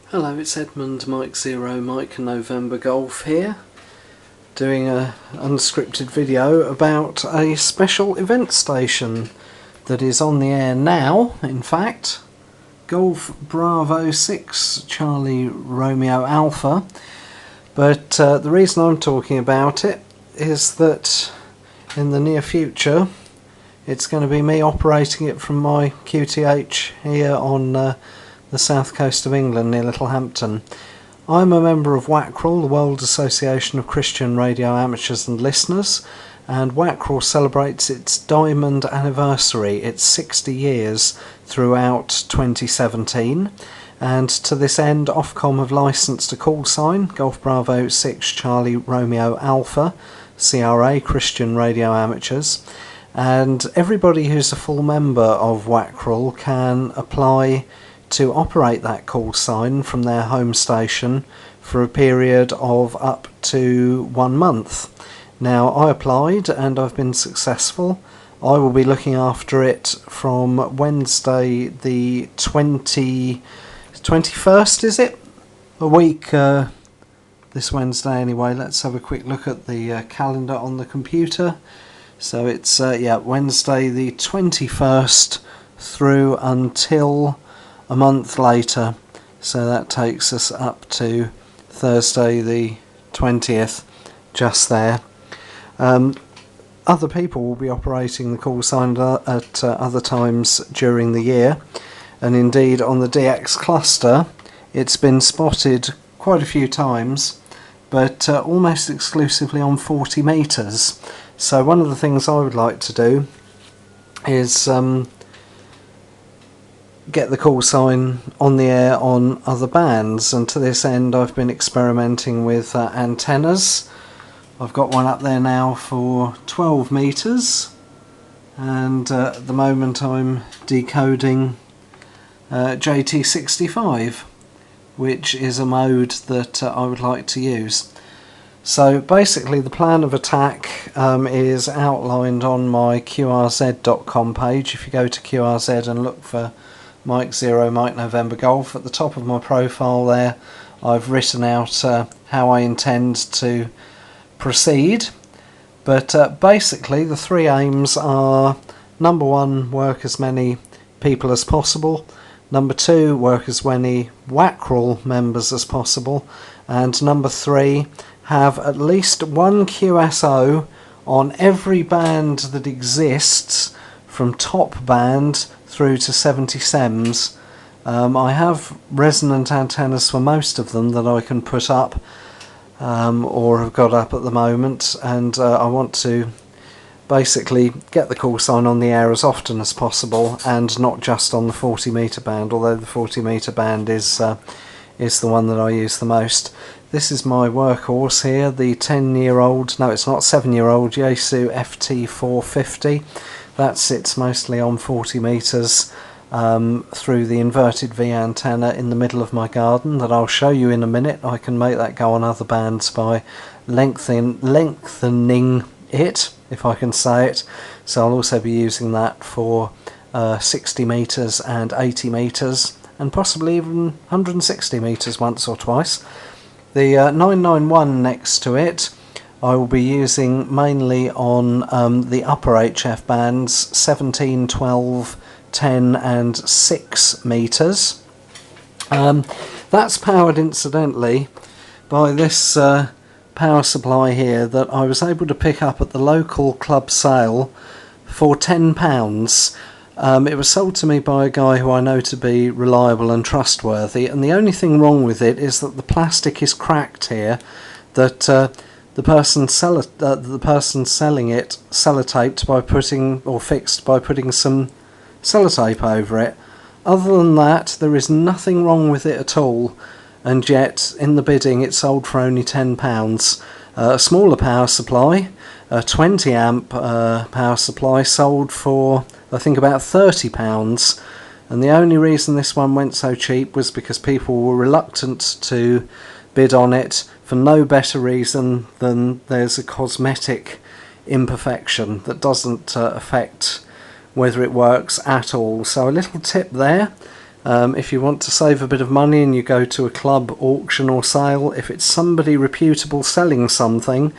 Hello, it's Edmund M0MNG November Golf here, doing an unscripted video about a special event station that is on the air now, in fact. Golf Bravo 6 Charlie Romeo Alpha. But the reason I'm talking about it is that in the near future it's going to be me operating it from my QTH here on the south coast of England near Littlehampton. I'm a member of WACRL, the World Association of Christian Radio Amateurs and Listeners, and WACRL celebrates its diamond anniversary, its 60 years throughout 2017, and to this end Ofcom have licensed a call sign, Golf Bravo 6 Charlie Romeo Alpha, CRA, Christian Radio Amateurs, and everybody who's a full member of WACRL can apply to operate that call sign from their home station for a period of up to 1 month. Now, I applied and I've been successful. I will be looking after it from Wednesday the 21st, is it? A week this Wednesday anyway. Let's have a quick look at the calendar on the computer. So it's Wednesday the 21st through until a month later, so that takes us up to Thursday the 20th, just there. Other people will be operating the call sign at other times during the year, and indeed on the DX cluster it's been spotted quite a few times, but almost exclusively on 40 metres. So one of the things I would like to do is get the call sign on the air on other bands, and to this end I've been experimenting with antennas. I've got one up there now for 12 metres, and at the moment I'm decoding JT65, which is a mode that I would like to use. So basically the plan of attack is outlined on my qrz.com page. If you go to QRZ and look for Mike 0 Mike November Golf, at the top of my profile there I've written out how I intend to proceed. But basically the three aims are: number one, work as many people as possible; number two, work as many WACRL members as possible; and number three, have at least one QSO on every band that exists, from top band through to 70 SEMS. I have resonant antennas for most of them that I can put up or have got up at the moment, and I want to basically get the call sign on the air as often as possible, and not just on the 40 metre band, although the 40 metre band is the one that I use the most. This is my workhorse here, the 7-year-old Yaesu FT450. That sits mostly on 40 metres through the inverted V antenna in the middle of my garden that I'll show you in a minute. I can make that go on other bands by lengthening it, if I can say it. So I'll also be using that for 60 metres and 80 metres, and possibly even 160 metres once or twice. The 991 next to it I will be using mainly on the upper HF bands, 17, 12, 10 and 6 metres. That's powered incidentally by this power supply here that I was able to pick up at the local club sale for £10. It was sold to me by a guy who I know to be reliable and trustworthy, and the only thing wrong with it is that the plastic is cracked here, that the person selling it sellotaped by putting, or fixed by putting some sellotape over it. Other than that, there is nothing wrong with it at all, and yet in the bidding it sold for only £10. A smaller power supply, a 20 amp power supply, sold for I think about £30, and the only reason this one went so cheap was because people were reluctant to bid on it for no better reason than there's a cosmetic imperfection that doesn't affect whether it works at all. So a little tip there, If you want to save a bit of money and you go to a club, auction or sale, if it's somebody reputable selling something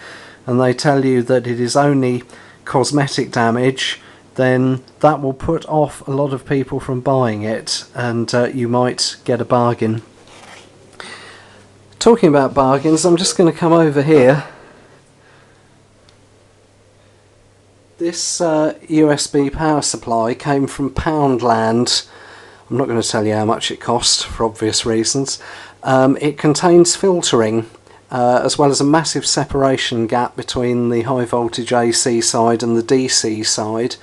and they tell you that it is only cosmetic damage, then that will put off a lot of people from buying it, and you might get a bargain. Talking about bargains, I'm just going to come over here. This USB power supply came from Poundland. I'm not going to tell you how much it cost for obvious reasons. It contains filtering, as well as a massive separation gap between the high voltage AC side and the DC side.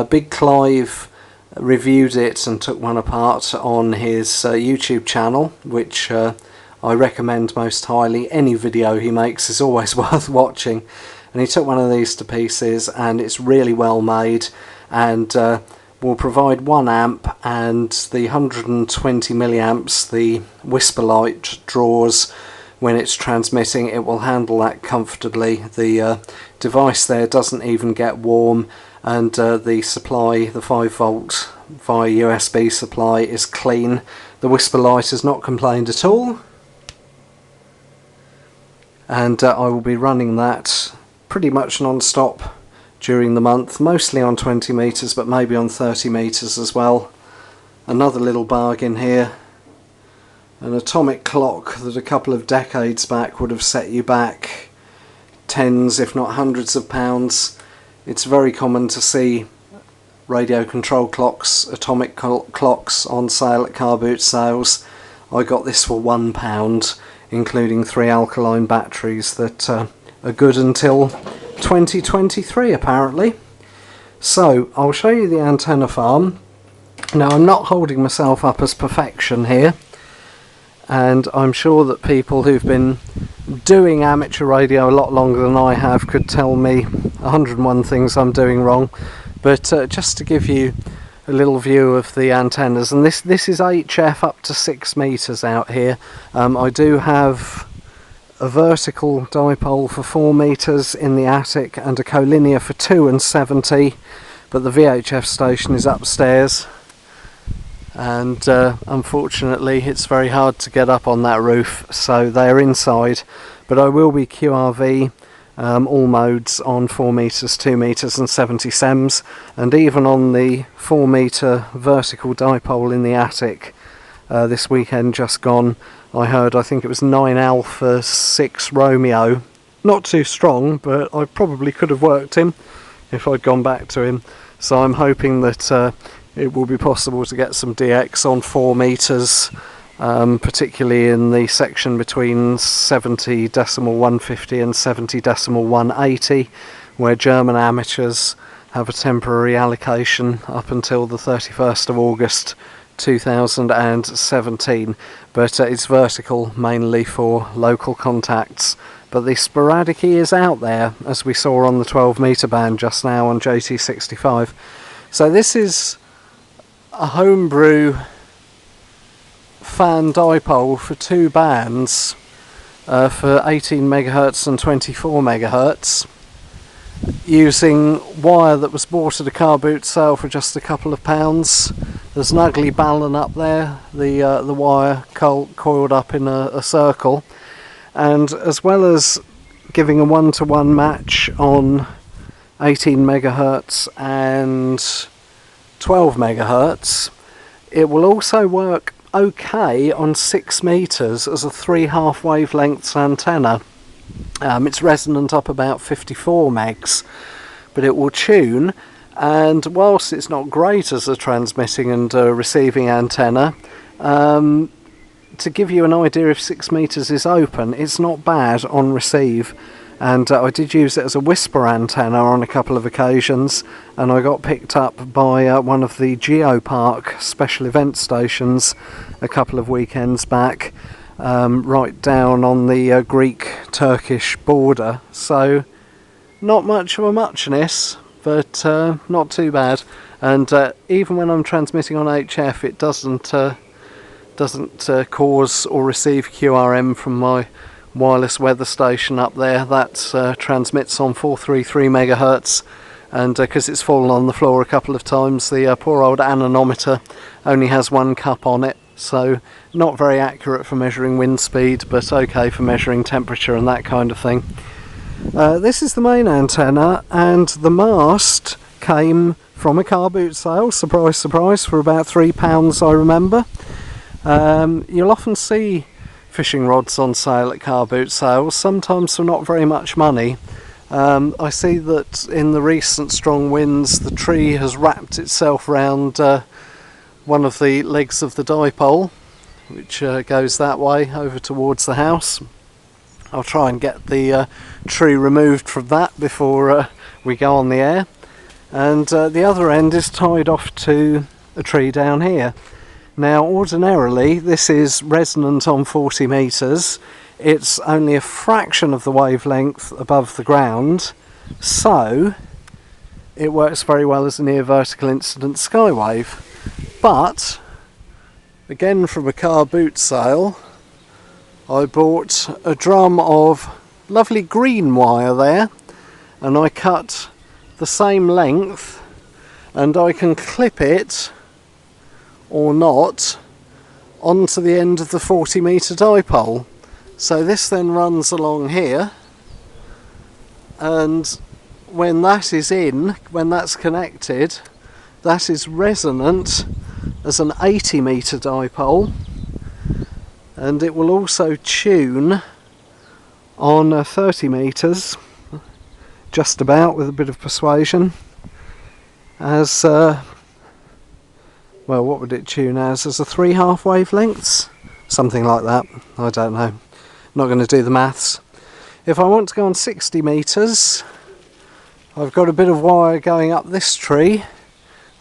Big Clive reviewed it and took one apart on his YouTube channel, which I recommend most highly. Any video he makes is always worth watching. And he took one of these to pieces, and it's really well made, and will provide 1 amp, and the 120 milliamps the whisper light draws when it's transmitting. It will handle that comfortably. The device there doesn't even get warm, and the supply, the 5 volt via USB supply, is clean. The whisper light has not complained at all, and I will be running that pretty much non-stop during the month, mostly on 20 meters, but maybe on 30 meters as well. Another little bargain here. An atomic clock that a couple of decades back would have set you back tens if not hundreds of pounds. It's very common to see radio control clocks, atomic clocks on sale at car boot sales. I got this for £1, including 3 alkaline batteries that are good until 2023 apparently. So I'll show you the antenna farm. Now, I'm not holding myself up as perfection here, and I'm sure that people who've been doing amateur radio a lot longer than I have could tell me 101 things I'm doing wrong, but just to give you a little view of the antennas, and this is HF up to 6 meters out here. I do have a vertical dipole for 4 meters in the attic and a collinear for 2 and 70, but the VHF station is upstairs, and unfortunately it's very hard to get up on that roof, so they're inside. But I will be QRV all modes on 4 meters, 2 meters and 70 sems, and even on the 4 meter vertical dipole in the attic this weekend just gone, I heard, I think it was 9 Alpha 6 Romeo. Not too strong, but I probably could have worked him if I'd gone back to him. So I'm hoping that it will be possible to get some DX on 4 meters, particularly in the section between 70.150 and 70.180, where German amateurs have a temporary allocation up until the 31st of August 2017, but it's vertical mainly for local contacts. But the sporadic E is out there, as we saw on the 12 meter band just now on JT65. So this is a homebrew fan dipole for 2 bands for 18 megahertz and 24 megahertz, using wire that was bought at a car boot sale for just a couple of pounds. There's an ugly balun up there, the wire coiled up in a circle, and as well as giving a 1-to-1 match on 18 megahertz and 12 megahertz, it will also work okay on 6 meters as a 3.5 wavelengths antenna. It's resonant up about 54 megs, but it will tune, and whilst it's not great as a transmitting and receiving antenna, to give you an idea if 6 meters is open, it's not bad on receive. And I did use it as a whisper antenna on a couple of occasions, and I got picked up by one of the Geopark special event stations a couple of weekends back, right down on the Greek-Turkish border. So not much of a muchness, but not too bad. And even when I'm transmitting on HF, it doesn't cause or receive QRM from my wireless weather station up there. That transmits on 433 megahertz, and because it's fallen on the floor a couple of times, the poor old anemometer only has one cup on it, so not very accurate for measuring wind speed, but okay for measuring temperature and that kind of thing. This is the main antenna, and the mast came from a car boot sale, surprise surprise, for about £3 I remember. You'll often see fishing rods on sale at car boot sales, sometimes for not very much money. I see that in the recent strong winds the tree has wrapped itself round one of the legs of the dipole, which goes that way over towards the house. I'll try and get the tree removed from that before we go on the air. And the other end is tied off to a tree down here. Now ordinarily this is resonant on 40 metres. It's only a fraction of the wavelength above the ground, so it works very well as a near vertical incident skywave. But again, from a car boot sale, I bought a drum of lovely green wire there, and I cut the same length, and I can clip it or not onto the end of the 40 metre dipole. So this then runs along here, and when that is in, when that's connected, that is resonant as an 80 metre dipole, and it will also tune on 30 metres, just about, with a bit of persuasion, as well, what would it tune as a 3/2 wavelengths, something like that. I don't know, not going to do the maths. If I want to go on 60 metres, I've got a bit of wire going up this tree,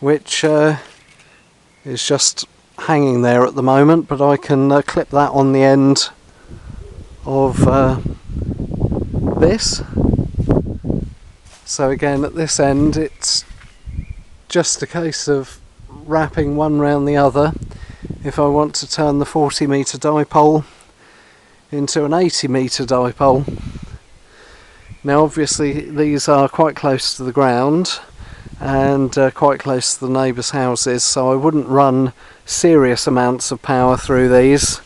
which is just hanging there at the moment, but I can clip that on the end of this. So again, at this end it's just a case of wrapping one round the other if I want to turn the 40 metre dipole into an 80 metre dipole. Now obviously these are quite close to the ground and quite close to the neighbours' houses, so I wouldn't run serious amounts of power through these,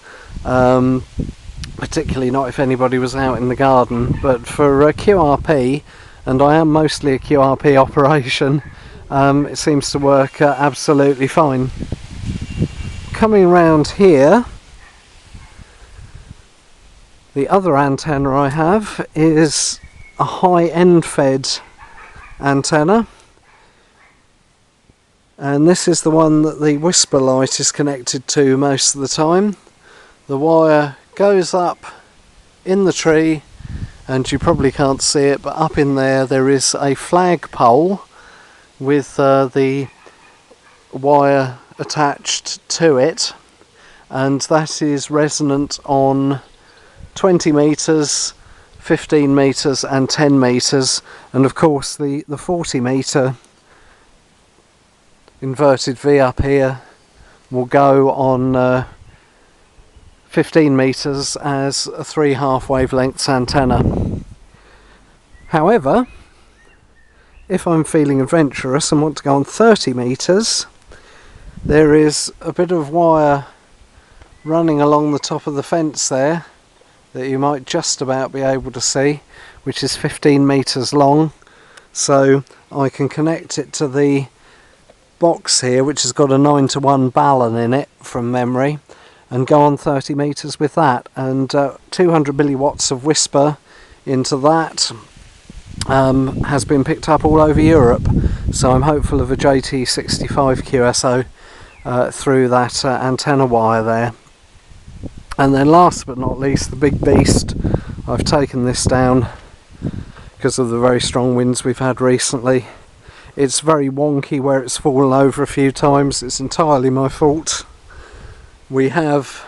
particularly not if anybody was out in the garden. But for QRP, and I am mostly a QRP operation, it seems to work absolutely fine. Coming round here, the other antenna I have is a high end fed antenna, and this is the one that the whisper light is connected to most of the time. The wire goes up in the tree, and you probably can't see it, but up in there is a flagpole with the wire attached to it, and that is resonant on 20 metres, 15 metres and 10 metres, and of course the 40 metre inverted V up here will go on 15 metres as a 3/2 wavelengths antenna. However, if I'm feeling adventurous and want to go on 30 metres, there is a bit of wire running along the top of the fence there that you might just about be able to see, which is 15 metres long, so I can connect it to the box here, which has got a 9:1 balun in it from memory, and go on 30 metres with that, and 200 milliwatts of whisper into that has been picked up all over Europe, so I'm hopeful of a JT65 QSO through that antenna wire there. And then last but not least, the big beast. I've taken this down because of the very strong winds we've had recently. It's very wonky where it's fallen over a few times. It's entirely my fault. We have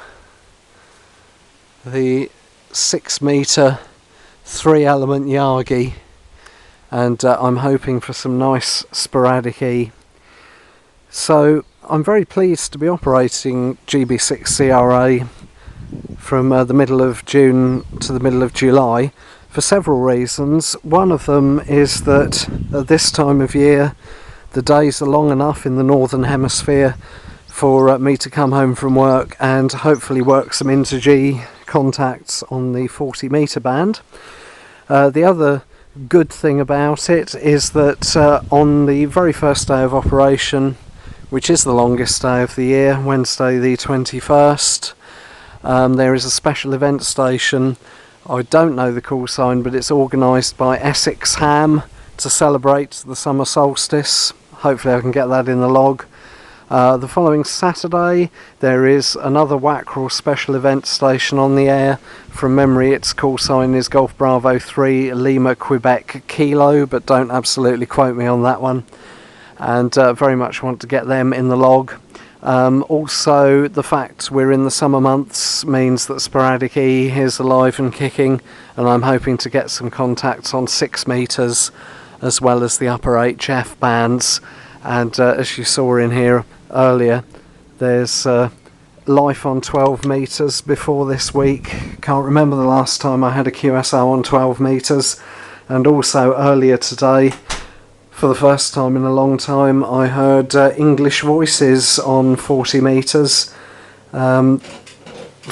the 6 metre 3-element Yagi, and I'm hoping for some nice sporadic E. So I'm very pleased to be operating GB6CRA from the middle of June to the middle of July. for several reasons. One of them is that at this time of year the days are long enough in the northern hemisphere for me to come home from work and hopefully work some inter-G contacts on the 40 metre band. The other good thing about it is that on the very first day of operation, which is the longest day of the year, Wednesday the 21st, there is a special event station. I don't know the call sign, but it's organised by Essex Ham to celebrate the summer solstice. Hopefully I can get that in the log. The following Saturday there is another Wackrell special event station on the air. From memory its call sign is Golf Bravo 3 Lima Quebec Kilo, but don't absolutely quote me on that one, and very much want to get them in the log. Also the fact we're in the summer months means that Sporadic E is alive and kicking, and I'm hoping to get some contacts on 6 metres as well as the upper HF bands. And as you saw in here earlier, there's life on 12 metres before this week. Can't remember the last time I had a QSO on 12 metres. And also earlier today, for the first time in a long time, I heard English voices on 40 metres. For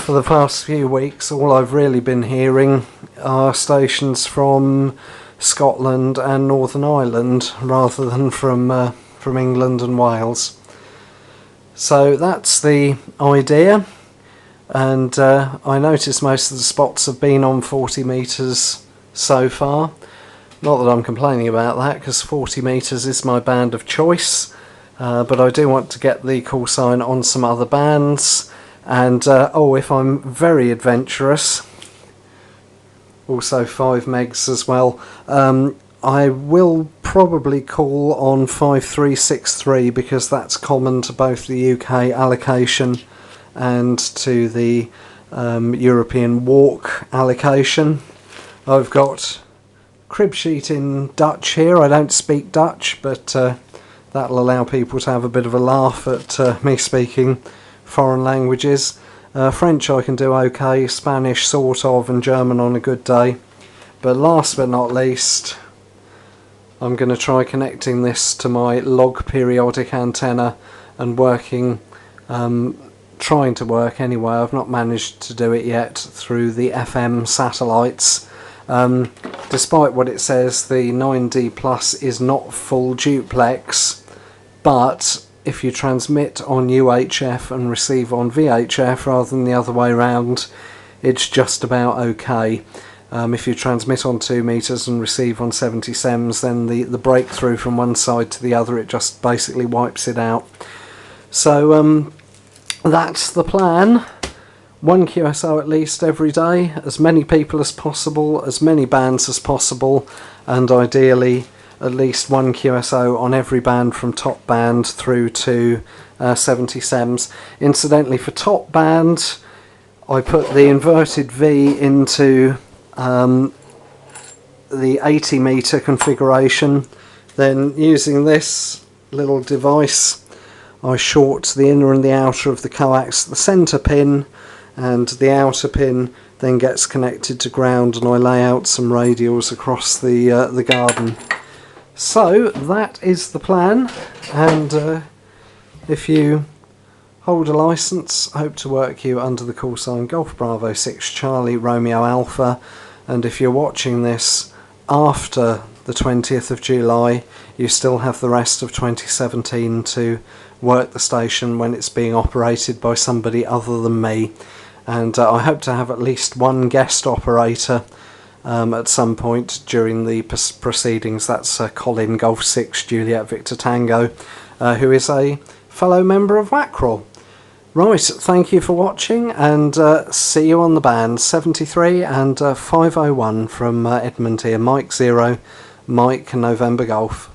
the past few weeks all I've really been hearing are stations from Scotland and Northern Ireland rather than from England and Wales. So that's the idea, and I notice most of the spots have been on 40 metres so far. Not that I'm complaining about that, because 40 metres is my band of choice, but I do want to get the call sign on some other bands, and if I'm very adventurous, also 5 megs as well, I will probably call on 5363 because that's common to both the UK allocation and to the European walk allocation. I've got crib sheet in Dutch here. I don't speak Dutch, but that'll allow people to have a bit of a laugh at me speaking foreign languages. French I can do okay, Spanish sort of, and German on a good day. But last but not least, I'm going to try connecting this to my log periodic antenna and trying to work anyway, I've not managed to do it yet, through the FM satellites. Despite what it says, the 9D Plus is not full duplex, but if you transmit on UHF and receive on VHF rather than the other way around, it's just about okay. If you transmit on 2 metres and receive on 70 sems, then the breakthrough from one side to the other, it just basically wipes it out. So that's the plan. 1 QSO at least every day, as many people as possible, as many bands as possible, and ideally at least 1 QSO on every band from top band through to 70 sems. Incidentally, for top band I put the inverted V into the 80 metre configuration. Then using this little device I short the inner and the outer of the coax, the centre pin, and the outer pin then gets connected to ground, and I lay out some radials across the garden. So that is the plan, and if you hold a licence, hope to work you under the call sign Golf Bravo 6 Charlie Romeo Alpha, and if you're watching this after the 20th of July, you still have the rest of 2017 to work the station when it's being operated by somebody other than me. And I hope to have at least 1 guest operator at some point during the proceedings. That's Colin Golf 6 Juliet Victor Tango, who is a fellow member of Wackrell. Right, thank you for watching, and see you on the band. 73 and 501 from Edmund here, Mike 0, Mike November Golf.